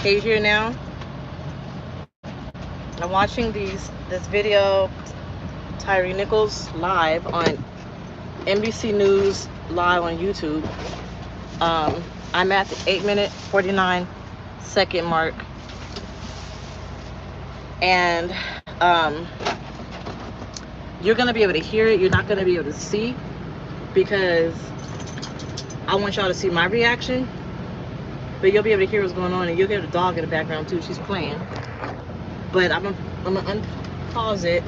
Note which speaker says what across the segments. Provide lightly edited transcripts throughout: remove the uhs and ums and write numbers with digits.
Speaker 1: Hey, here now. I'm watching this video, Tyre Nichols live on NBC News live on YouTube. I'm at the 8-minute 49-second mark, and you're gonna be able to hear it. You're not gonna be able to see, because I want y'all to see my reaction, but you'll be able to hear what's going on, and you'll hear the dog in the background too. She's playing. But I'm gonna unpause it.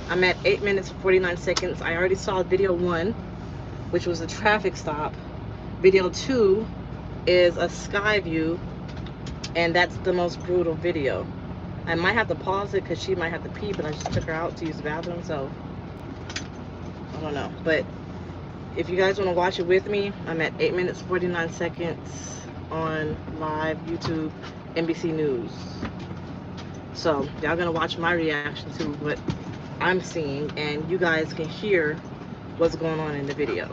Speaker 1: I'm at 8 minutes and 49 seconds. I already saw video 1, which was a traffic stop. Video 2 is a sky view, and that's the most brutal video. I might have to pause it because she might have to pee, but I just took her out to use the bathroom, so I don't know. But if you guys want to watch it with me, I'm at 8 minutes 49 seconds on live YouTube, NBC News. So y'all gonna watch my reaction to what I'm seeing, and you guys can hear what's going on in the video.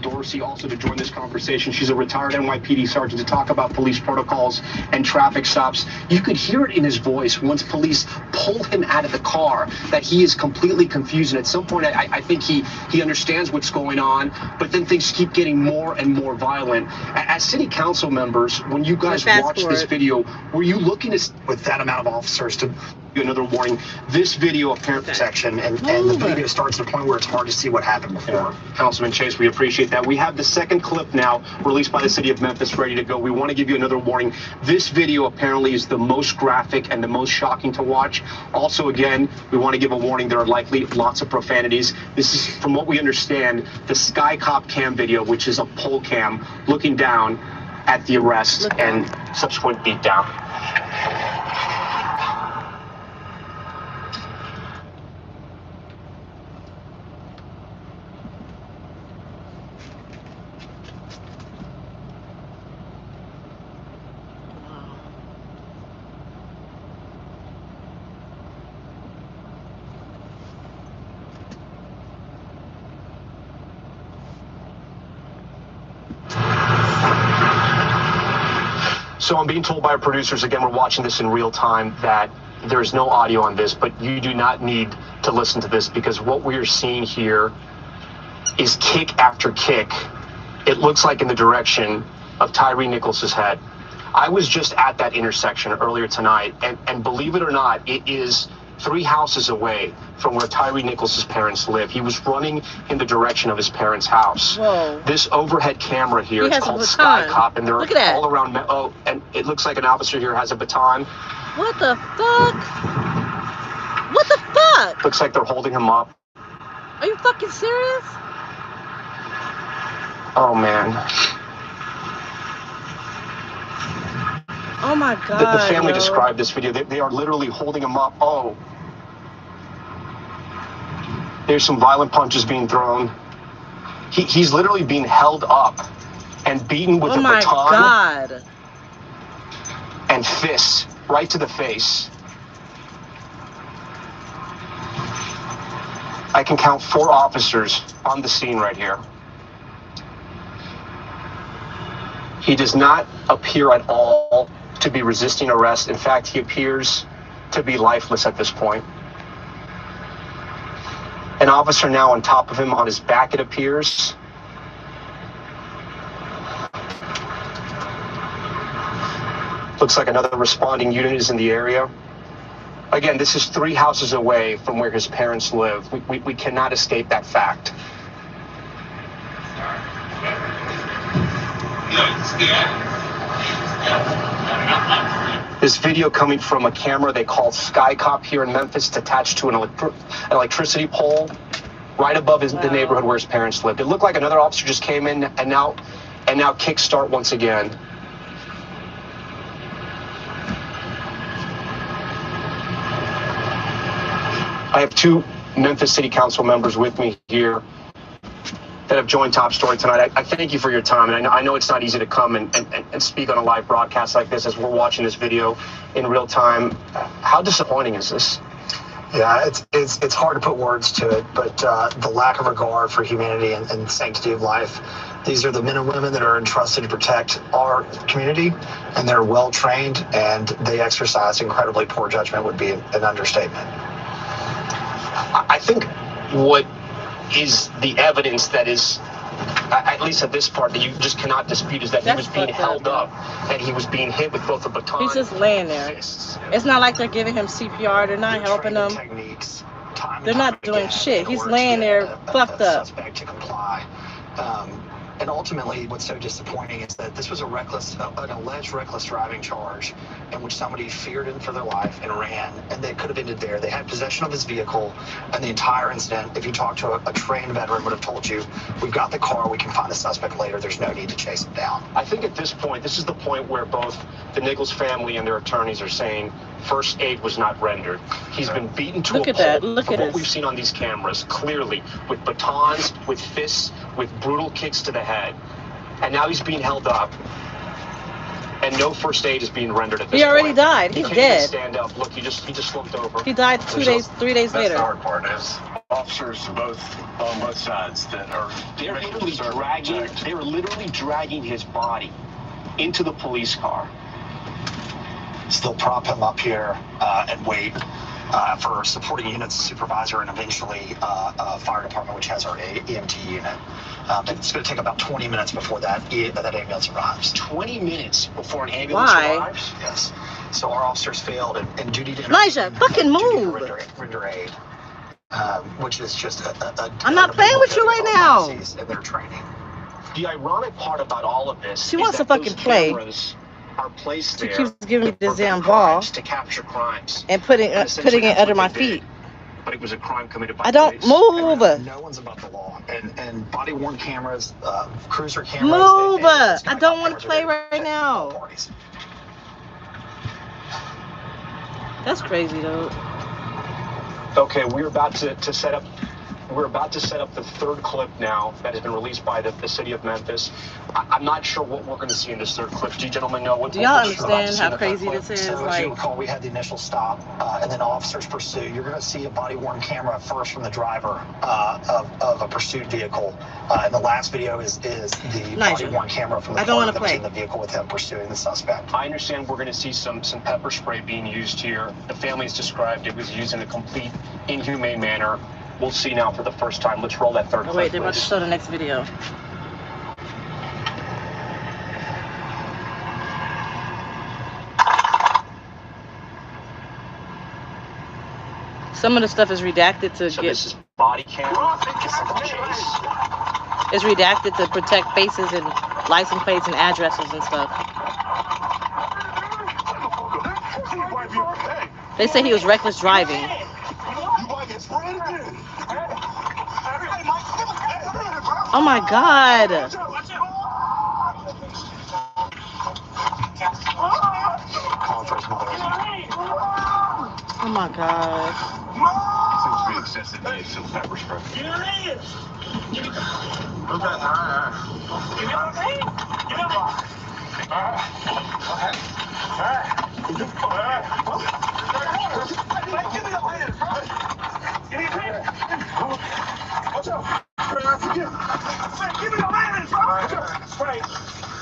Speaker 2: Dorsey also to join this conversation. She's a retired NYPD sergeant, to talk about police protocols and traffic stops. You could hear it in his voice once police pull him out of the car that he is completely confused. And at some point, I think he understands what's going on, but then things keep getting more and more violent. As city council members, when you guys watch this video, were you looking to, with that amount of officers, to another warning? This video of parent protection, and the video starts at a point where it's hard to see what happened before. Councilman Chase, we appreciate that. We have the second clip now released by the city of Memphis ready to go. We want to give you another warning. This video apparently is the most graphic and the most shocking to watch. Also, again, we want to give a warning. There are likely lots of profanities. This is, from what we understand, the Sky Cop cam video, which is a pole cam looking down at the arrest and subsequent beatdown. So I'm being told by our producers, again, we're watching this in real time, that there's no audio on this, but you do not need to listen to this, because what we're seeing here is kick after kick. It looks like in the direction of Tyre Nichols' head. I was just at that intersection earlier tonight, and believe it or not, it is 3 houses away from where Tyre Nichols' parents live. He was running in the direction of his parents' house.
Speaker 1: Whoa.
Speaker 2: This overhead camera here, it's called Sky Cop, and they're all around. Oh, and it looks like an officer here has a baton.
Speaker 1: What the fuck? What the fuck?
Speaker 2: Looks like they're holding him up.
Speaker 1: Are you fucking serious?
Speaker 2: Oh, man.
Speaker 1: Oh my God.
Speaker 2: The family described this video. They are literally holding him up. Oh. There's some violent punches being thrown. He's literally being held up and beaten with a baton.
Speaker 1: Oh my God.
Speaker 2: And fists right to the face. I can count 4 officers on the scene right here. He does not appear at all to be resisting arrest. In fact, he appears to be lifeless at this point. An officer now on top of him, on his back, it appears. Looks like another responding unit is in the area. Again, this is 3 houses away from where his parents live. We cannot escape that fact. This video coming from a camera they call Sky Cop here in Memphis. It's attached to an electricity pole right above the neighborhood where his parents lived. It looked like another officer just came in, and now kickstart once again. I have 2 Memphis City Council members with me here that have joined Top Story tonight. I thank you for your time, and I know it's not easy to come and speak on a live broadcast like this as we're watching this video in real time. How disappointing is this?
Speaker 3: Yeah, it's hard to put words to it, but the lack of regard for humanity and sanctity of life These are the men and women that are entrusted to protect our community, and they're well trained, and they exercise incredibly poor judgment would be an understatement.
Speaker 2: I think what is the evidence that is, at least at this part, that you just cannot dispute is that he was being held up, and he was being hit with both a baton.
Speaker 1: He's just laying there. It's not like they're giving him CPR. They're not helping him. They're not doing shit. He's laying there fucked up.
Speaker 3: Suspect to comply. And ultimately, what's so disappointing is that this was an alleged reckless driving charge in which somebody feared him for their life and ran, and they could have ended there. They had possession of his vehicle, and the entire incident, if you talk to a trained veteran, would have told you, we've got the car, we can find the suspect later, there's no need to chase him down.
Speaker 2: I think at this point, this is the point where both the Nichols family and their attorneys are saying first aid was not rendered. He's been beaten to a pulp.
Speaker 1: Look at
Speaker 2: what we've seen on these cameras, clearly, with batons, with fists, with brutal kicks to the head. And now he's being held up, and no first aid is being rendered at this point.
Speaker 1: He already died. He's dead.
Speaker 2: Stand up. Look, he just slumped over.
Speaker 1: He died 3 days later.
Speaker 4: That's the hard part is officers on both sides that are
Speaker 2: they're literally dragging his body into the police car.
Speaker 3: Still prop him up here and wait for supporting units, supervisor, and eventually fire department, which has our EMT unit. It's going to take about 20 minutes before that ambulance arrives.
Speaker 2: 20 minutes before an ambulance arrives?
Speaker 3: Yes. So our officers failed in duty to
Speaker 1: Elijah, fucking move.
Speaker 3: Render aid, which is just
Speaker 1: I'm not playing with you right now.
Speaker 3: In their training.
Speaker 2: The ironic part about all of this
Speaker 1: she wants to fucking play.
Speaker 2: Are placed
Speaker 1: she
Speaker 2: there
Speaker 1: keeps giving me this damn ball
Speaker 2: to capture crimes
Speaker 1: and putting it under my feet.
Speaker 2: But it was a crime committed by
Speaker 1: I don't move.
Speaker 3: No one's above the law, and body worn cameras, cruiser cameras.
Speaker 1: Move. I don't want to play right now. That's crazy though.
Speaker 2: Okay, we're about to set up. We're about to set up the third clip now that has been released by the city of Memphis. I'm not sure what we're going to see in this third clip. Do you gentlemen know what?
Speaker 1: Do y'all understand how crazy this is?
Speaker 3: So as you recall, we had the initial stop, and then officers pursue. You're going to see a body-worn camera first from the driver of a pursued vehicle, and the last video is the body-worn camera from the car that was in the vehicle with him pursuing the suspect.
Speaker 2: I understand we're going to see some pepper spray being used here. The family's described it was used in a complete inhumane manner. We'll see now for the first time. Let's roll that third clip.
Speaker 1: Wait, they're about to show the next video. Some of the stuff is redacted to
Speaker 2: so
Speaker 1: get.
Speaker 2: This is body cam.
Speaker 1: It's redacted to protect faces and license plates and addresses and stuff. They say he was reckless driving. Oh my God. Oh my God.
Speaker 4: Seems to be excessive use of pepper spray.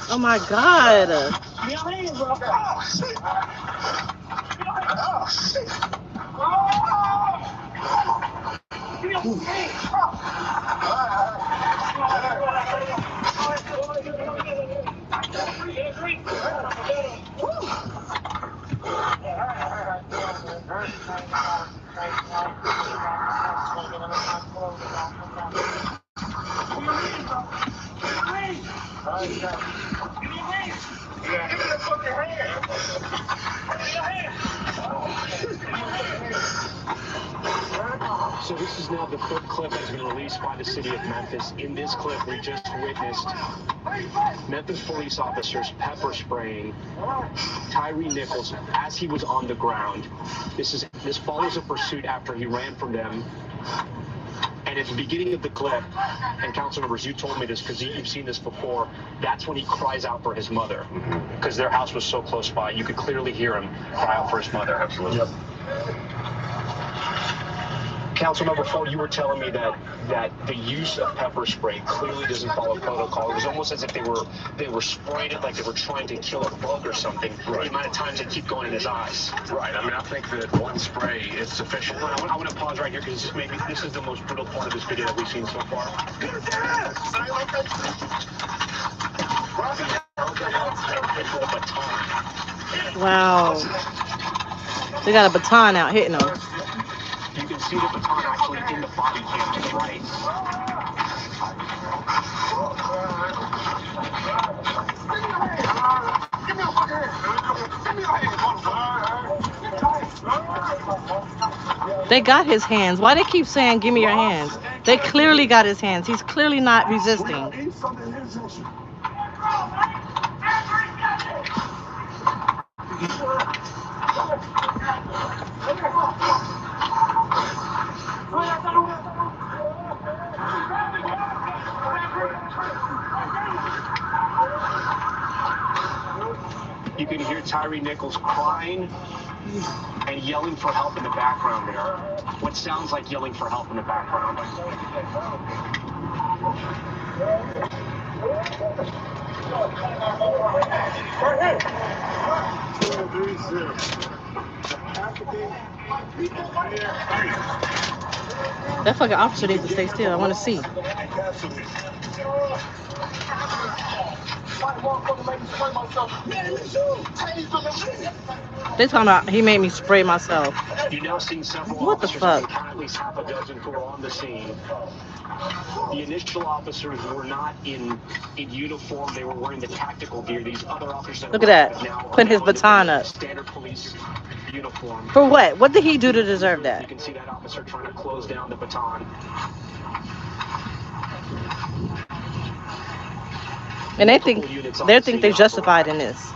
Speaker 1: Oh my God.
Speaker 2: So this is now the third clip that has been released by the city of Memphis. In this clip, we just witnessed Memphis police officers pepper spraying Tyre Nichols as he was on the ground. This follows a pursuit after he ran from them. And at the beginning of the clip, and council members, you told me this because you've seen this before, that's when he cries out for his mother because their house was so close by. You could clearly hear him cry out for his mother.
Speaker 4: Absolutely.
Speaker 3: Yep.
Speaker 2: Councilmember Ford, you were telling me that the use of pepper spray clearly doesn't follow protocol. It was almost as if they were spraying it like they were trying to kill a bug or something. Right. The amount of times they keep going in his eyes. Right. I mean, I think that one spray is sufficient. I want to pause right here because this is the most brutal part of this video that we've seen so far.
Speaker 1: Wow. They got a baton out hitting them.
Speaker 2: You can see the baton actually in the body cam to the right.
Speaker 1: They got his hands. Why they keep saying, give me your hands? They clearly got his hands. He's clearly not resisting.
Speaker 2: You can hear Tyre Nichols crying and yelling for help in the background there. What sounds like yelling for help in the background.
Speaker 1: That fucking officer needs to stay still. I want to see. They talking about he made me spray myself.
Speaker 2: You're now seeing several
Speaker 1: what the fuck?
Speaker 2: At least half a dozen who are on the scene. The initial officers were not in uniform. They were wearing the tactical gear. These other officers.
Speaker 1: Look at that. Putting his baton up.
Speaker 2: Standard police uniform.
Speaker 1: For what? What did he do to deserve that?
Speaker 2: You can see that officer trying to close down the baton.
Speaker 1: And they think they're justified in this.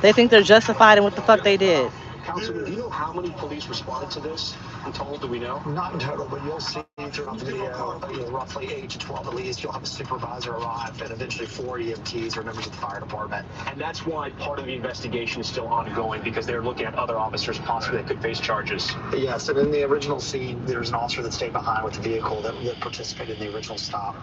Speaker 1: They think they're justified in what the fuck they did.
Speaker 2: Councilman, do you know how many police responded to this in total? Do we know?
Speaker 3: Not in total, but you'll see throughout the video, roughly 8 to 12 at least. You'll have a supervisor arrive and eventually 4 EMTs or members of the fire department.
Speaker 2: And that's why part of the investigation is still ongoing, because they're looking at other officers possibly that could face charges.
Speaker 3: Yes, and in the original scene, there's an officer that stayed behind with the vehicle that participated in the original stop.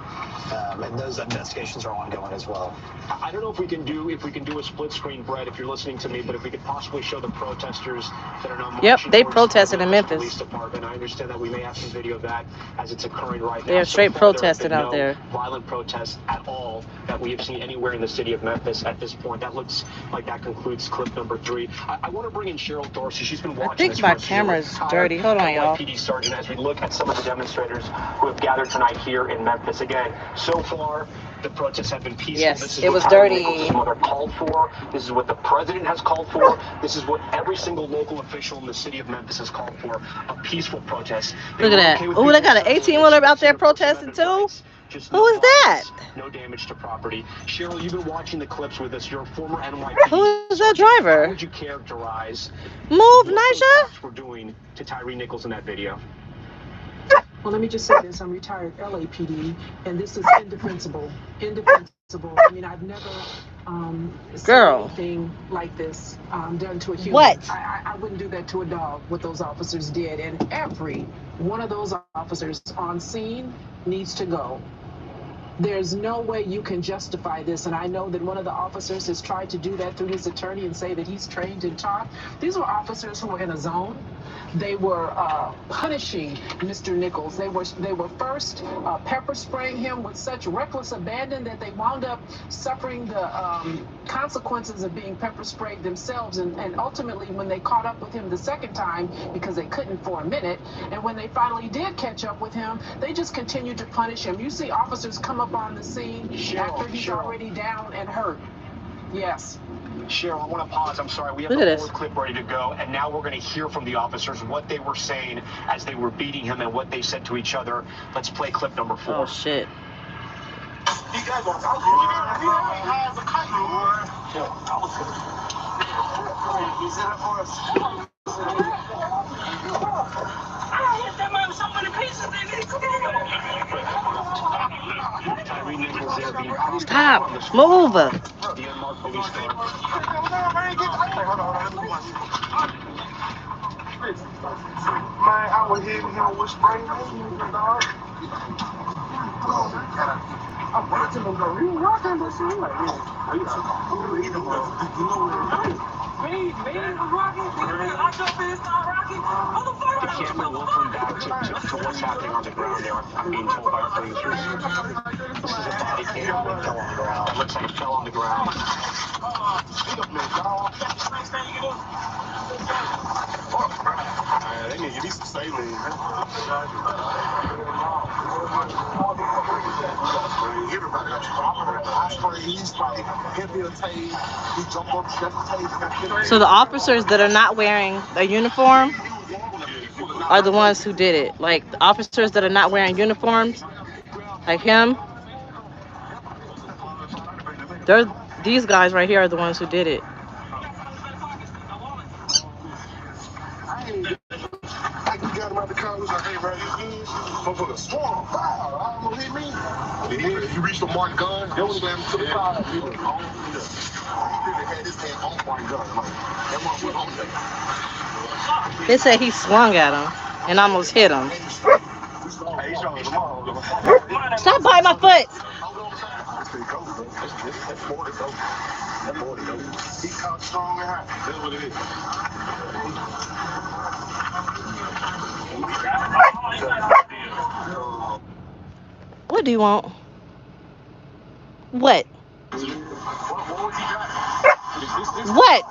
Speaker 3: And those investigations are ongoing as well.
Speaker 2: I don't know if we can do a split screen, Brett, if you're listening to me, but if we could possibly show the protesters that are now marching.
Speaker 1: Yep, they
Speaker 2: towards
Speaker 1: protested in Memphis.
Speaker 2: Police department. I understand that we may have some video of that as it's occurring right now.
Speaker 1: They're straight protesting out there.
Speaker 2: Violent protests at all that we have seen anywhere in the city of Memphis at this point. That looks like that concludes clip number 3. I want to bring in Cheryl Dorsey. She's been watching.
Speaker 1: I think my camera's dirty. Hold on, y'all.
Speaker 2: PD sergeant, as we look at some of the demonstrators who have gathered tonight here in Memphis. Again, so far the protests have been peaceful.
Speaker 1: Yes,
Speaker 2: this is
Speaker 1: it
Speaker 2: what
Speaker 1: was
Speaker 2: Tyre
Speaker 1: dirty.
Speaker 2: Nichols' mother called for. This is what the president has called for. This is what every single local official in the city of Memphis has called for. A peaceful protest.
Speaker 1: Look at that. Oh, they got an 18-wheeler out there protesting too? Who is that?
Speaker 2: No damage to property. Cheryl, you've been watching the clips with us. You're a former NYPD.
Speaker 1: Who is that driver?
Speaker 2: How would you characterize
Speaker 1: Move,
Speaker 2: what
Speaker 1: Nisha.
Speaker 2: we're doing to Tyre Nichols in that video?
Speaker 5: Well, let me just say this. I'm retired LAPD, and this is indefensible. Indefensible. I mean, I've never seen anything like this done to a human.
Speaker 1: What?
Speaker 5: I wouldn't do that to a dog, what those officers did. And every one of those officers on scene needs to go. There's no way you can justify this, and I know that one of the officers has tried to do that through his attorney and say that he's trained and taught. These were officers who were in a zone. They were punishing Mr. Nichols. They were first pepper spraying him with such reckless abandon that they wound up suffering the consequences of being pepper sprayed themselves. And ultimately, when they caught up with him the second time, because they couldn't for a minute, and when they finally did catch up with him, they just continued to punish him. You see officers come up on the scene after he's already down and hurt. Yes.
Speaker 2: Cheryl, I want to pause. I'm sorry. We have the full clip ready to go, and now we're going to hear from the officers what they were saying as they were beating him and what they said to each other. Let's play clip number 4.
Speaker 1: Oh, shit. Stop. Move.
Speaker 2: The unmarked police car.
Speaker 6: Man, was hitting him with spray paint, dog. I'm watching him go. You watching this shit? Like, yeah. Me was rocking. I jump in, start rocking.
Speaker 2: The camera will come back to what's happening on the ground there. I'm being told by producers. This is a body cam that fell on the ground. It looks like it fell on the ground.
Speaker 6: They need to be some saline. Everybody got
Speaker 1: So the officers that are not wearing a uniform are the ones who did it. Like the officers that are not wearing uniforms, like him, these guys right here are the ones who did it.
Speaker 6: Got him out the car. Was like, hey, bro, motherfucker swung. Wow, I don't hit me. He reached the mark gun. That was him to the side. He was on the. He had his hand on mark gun. Like, that motherfucker on there.
Speaker 1: They said he swung at him and almost hit him. Stop biting my foot.
Speaker 6: That's more than dope. That's more than dope. He caught strong and high. That's what it is.
Speaker 1: What do you want? What? What?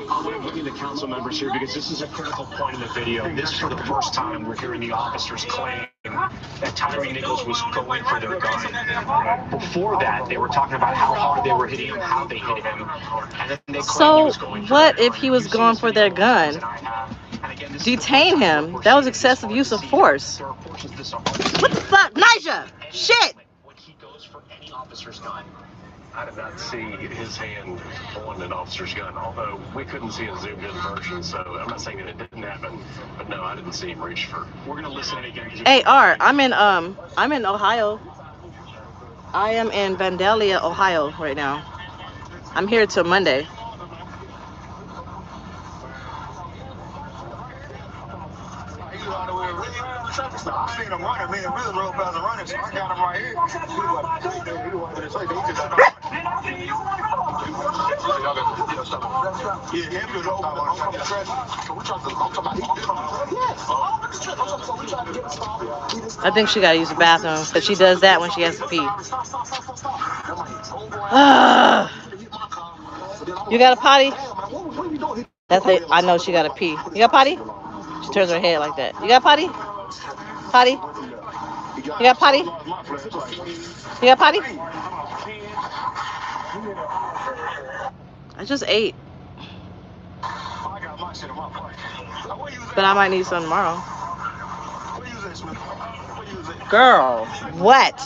Speaker 2: I want to bring in the council members here because this is a critical point in the video. This, for the first time, we're hearing the officers claim that Tyre Nichols was going for their gun. Before that, they were talking about how hard they were hitting him, how they hit him, and then they claimed he was going for
Speaker 1: what
Speaker 2: their
Speaker 1: if
Speaker 2: gun.
Speaker 1: he was going for their gun? Detain him. That was excessive use of force. What the fuck? Nija! Shit!
Speaker 2: When he goes for any officer's gun.
Speaker 4: I did not see his hand on an officer's gun, although we couldn't see a zoomed-in version, so I'm not saying that it didn't happen, but no, I didn't see him reach for.
Speaker 2: We're gonna listen again.
Speaker 1: Hey, Art, I'm in Ohio. I am in Vandalia, Ohio right now. I'm here till Monday.
Speaker 6: I seen him running. Me and Will rode past him running, so I got him right here. He wanted to say, he just got
Speaker 1: I think she gotta use the bathroom because she does that when she has to pee. You got a potty? That's it. I know she gotta pee. You got potty? She turns her head like that. You got potty? Potty? You got potty? You got potty? I just ate. But I might need some tomorrow. Girl, what?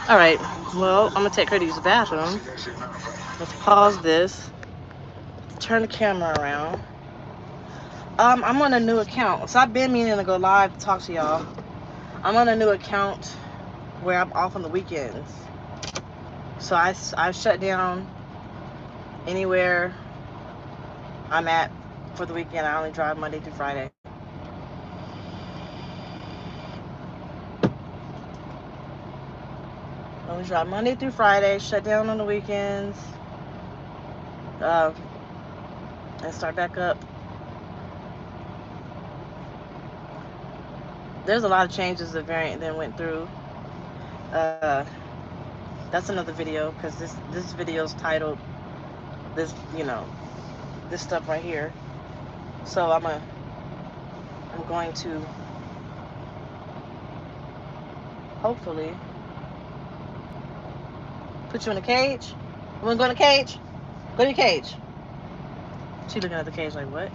Speaker 1: All right, well, I'm gonna take her to use the bathroom. Let's pause this. Turn the camera around. I'm on a new account. So I've been meaning to go live to talk to y'all. I'm on a new account where I'm off on the weekends. So I shut down anywhere I'm at for the weekend. I only drive Monday through Friday. I only drive Monday through Friday, shut down on the weekends, and start back up. There's a lot of changes the variant then went through. That's another video because this video is titled this, this stuff right here. So I'm going to hopefully put you in a cage. You wanna go in a cage? Go to your cage. She looking at the cage like, what?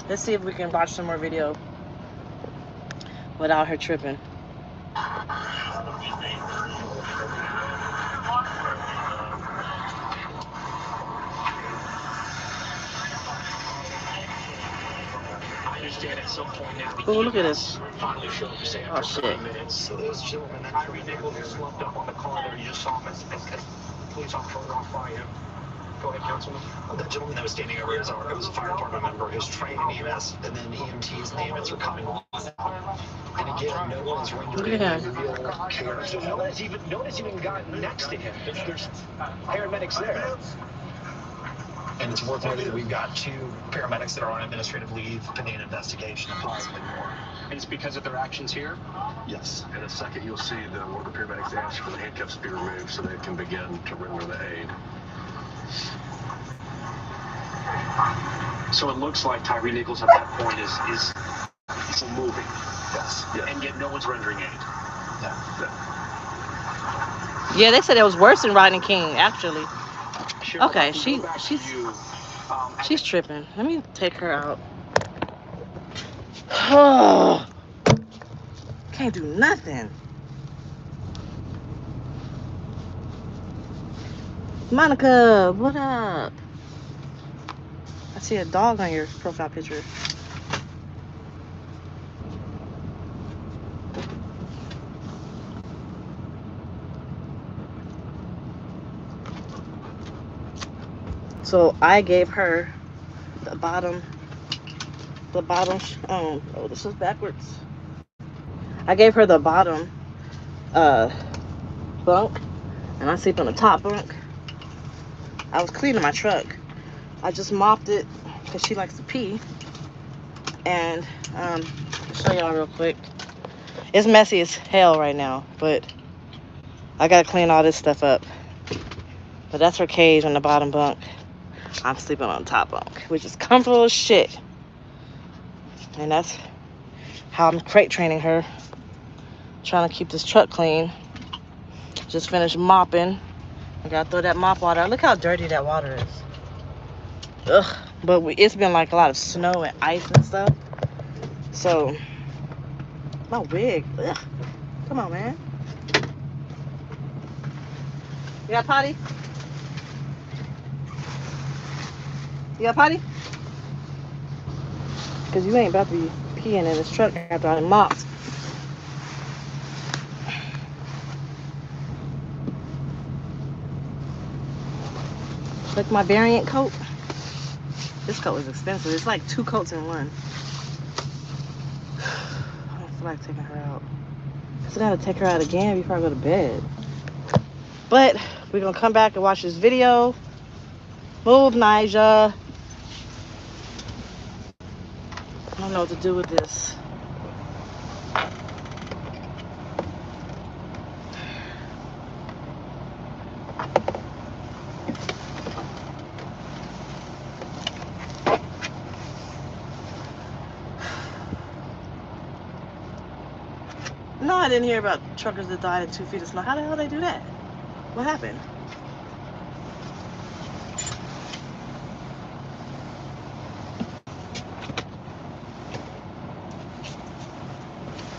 Speaker 1: Let's see if we can watch some more video without her tripping.
Speaker 3: understand at some point now.
Speaker 1: Oh, look at this.
Speaker 3: Finally showed up to say after 30 minutes. So those gentlemen, that Tyre Nichols is slumped up on the car there. You just saw him as police officer walked by him. Go ahead, Councilman. That gentleman that was standing over here was a fire department member who's trained in EMS, and then EMTs and the ambulance are coming on now. And again, no one's rendering any real care. So no one's even gotten next to him. There's paramedics there. And it's worth noting that we've got 2 paramedics that are on administrative leave pending an investigation and possibly more.
Speaker 2: And it's because of their actions here?
Speaker 3: Yes.
Speaker 4: In a second, you'll see the order paramedics ask for the handcuffs to be removed so they can begin to render the aid.
Speaker 2: So it looks like Tyre Nichols at that point is moving.
Speaker 3: Yes.
Speaker 4: Yeah.
Speaker 2: And yet no one's rendering aid.
Speaker 1: Yeah, they said it was worse than Rodney King, actually.
Speaker 2: Cheryl,
Speaker 1: Okay,
Speaker 2: if we go back to you,
Speaker 1: she's tripping. Let me take her out. Oh, can't do nothing. Monica, what up? I see a dog on your profile picture. So I gave her the bottom, oh, this is backwards. I gave her the bottom bunk, and I sleep on the top bunk. I was cleaning my truck. I just mopped it because she likes to pee. And I'll show y'all real quick. It's messy as hell right now, but I gotta clean all this stuff up. But that's her cage on the bottom bunk. I'm sleeping on the top bunk, which is comfortable as shit. And that's how I'm crate training her. Trying to keep this truck clean. Just finished mopping. I gotta throw that mop water out. Look how dirty that water is. Ugh. But it's been like a lot of snow and ice and stuff. So, my wig. Ugh. Come on, man. You got potty? You got potty? Because you ain't about to be peeing in this truck after I mopped. Like my variant coat. This coat is expensive. It's like 2 coats in one. I don't feel like taking her out. I still gotta take her out again before I go to bed. But we're gonna come back and watch this video. Move, Nija. I don't know what to do with this. No, I didn't hear about truckers that died in 2 feet of snow. How the hell they do that? What happened?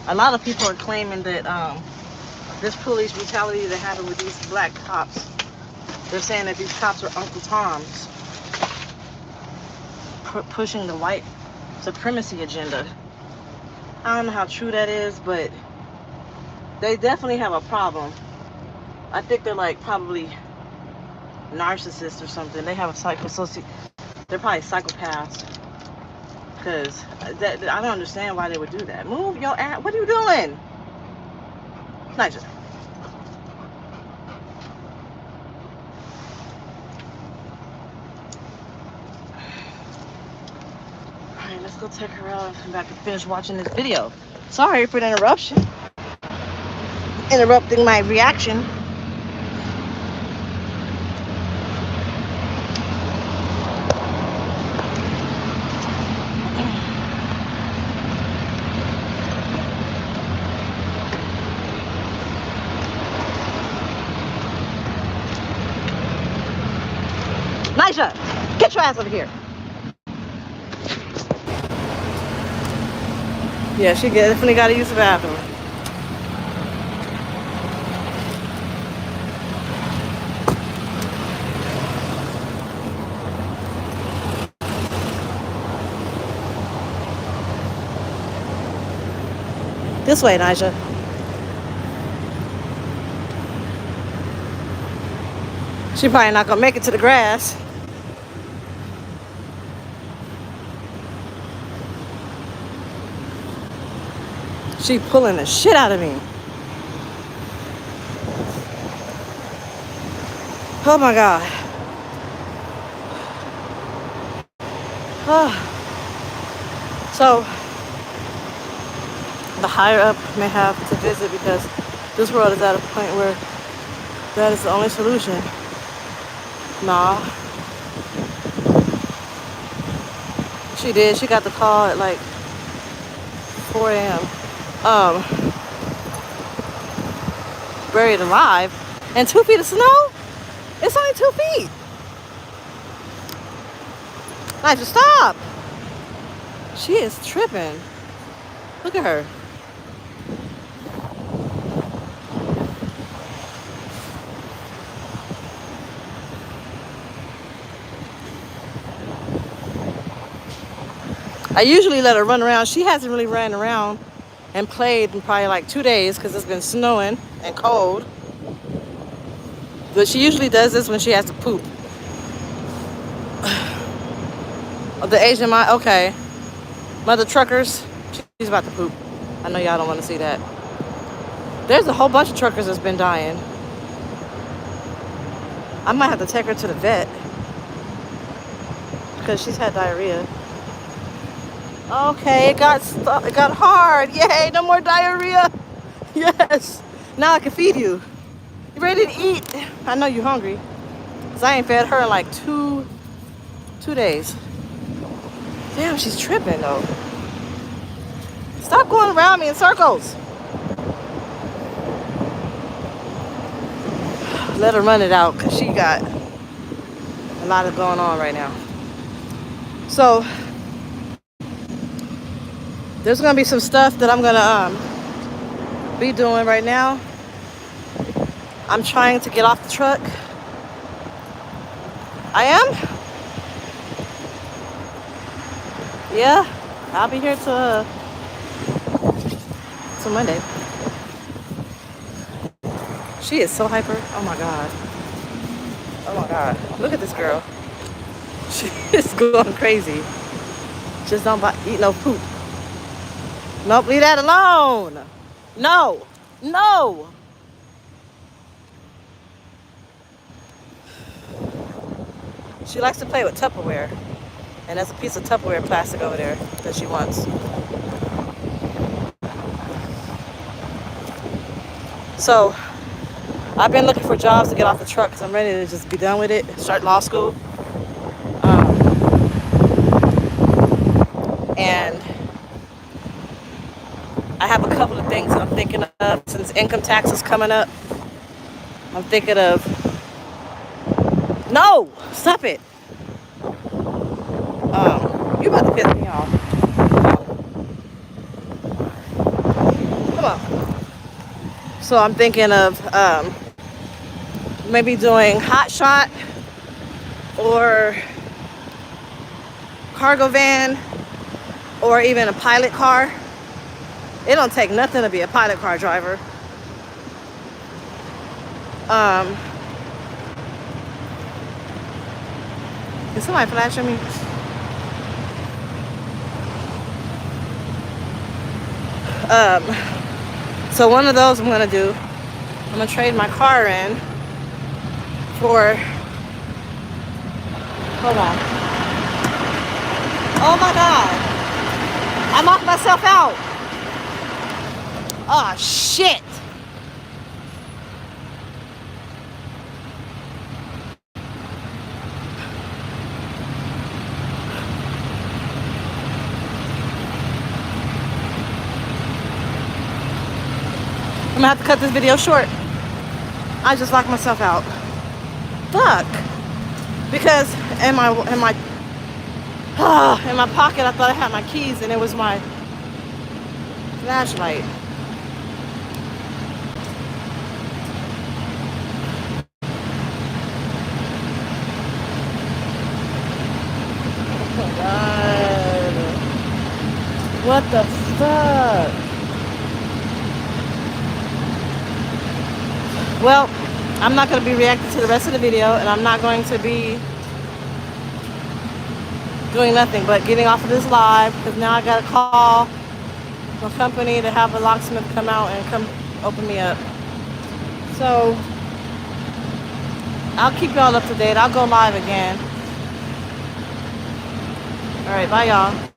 Speaker 1: A lot of people are claiming that this police brutality that happened with these black cops, they're saying that these cops are Uncle Toms pushing the white supremacy agenda. I don't know how true that is, but they definitely have a problem. I think they're like probably narcissists or something. They have a they're probably psychopaths. Because I don't understand why they would do that. Move your ass. What are you doing? Nigel. Alright, let's go take her out and come back and finish watching this video. Sorry for the interruption. Interrupting my reaction. Nisha, get your ass over here. Yeah, she definitely got to use the bathroom. This way, Nigel. She probably not gonna make it to the grass. She pulling the shit out of me. Oh my God. Oh. So the higher up may have to visit because this world is at a point where that is the only solution. Nah. She did. She got the call at like 4 a.m. Buried alive. And 2 feet of snow? It's only 2 feet. Nigel, stop. She is tripping. Look at her. I usually let her run around. She hasn't really ran around and played in probably like 2 days because it's been snowing and cold. But she usually does this when she has to poop. The Asian okay. Mother truckers, she's about to poop. I know y'all don't want to see that. There's a whole bunch of truckers that's been dying. I might have to take her to the vet because she's had diarrhea. Okay, it got hard. Yay, no more diarrhea. Yes. Now I can feed you. You ready to eat? I know you're hungry. Because I ain't fed her in like two days. Damn, she's tripping though. Stop going around me in circles. Let her run it out because she got a lot of going on right now. So there's gonna be some stuff that I'm gonna be doing right now. I'm trying to get off the truck. I am? Yeah, I'll be here till Monday. She is so hyper. Oh my God. Oh my God. Look at this girl. She is going crazy. Just don't eat no poop. Nope, leave that alone. No. No. She likes to play with Tupperware. And there's a piece of Tupperware plastic over there that she wants. So, I've been looking for jobs to get off the truck because I'm ready to just be done with it, start law school. And I have a couple of things I'm thinking of since income tax is coming up. I'm thinking of, no, stop it. You about to piss me off. Come on. So I'm thinking of maybe doing hot shot or cargo van or even a pilot car. It don't take nothing to be a pilot car driver. Is somebody flashing me? So one of those I'm gonna do. I'm gonna trade my car in for, hold on. Oh my God. I knocked myself out. Oh shit. I'm gonna have to cut this video short. I just locked myself out. Fuck. Because in my pocket I thought I had my keys and it was my flashlight. Oh my God. What the fuck? Well, I'm not going to be reacting to the rest of the video, and I'm not going to be doing nothing but getting off of this live, because now I got to call the company to have a locksmith come out and come open me up. So I'll keep y'all up to date. I'll go live again. All right, bye y'all.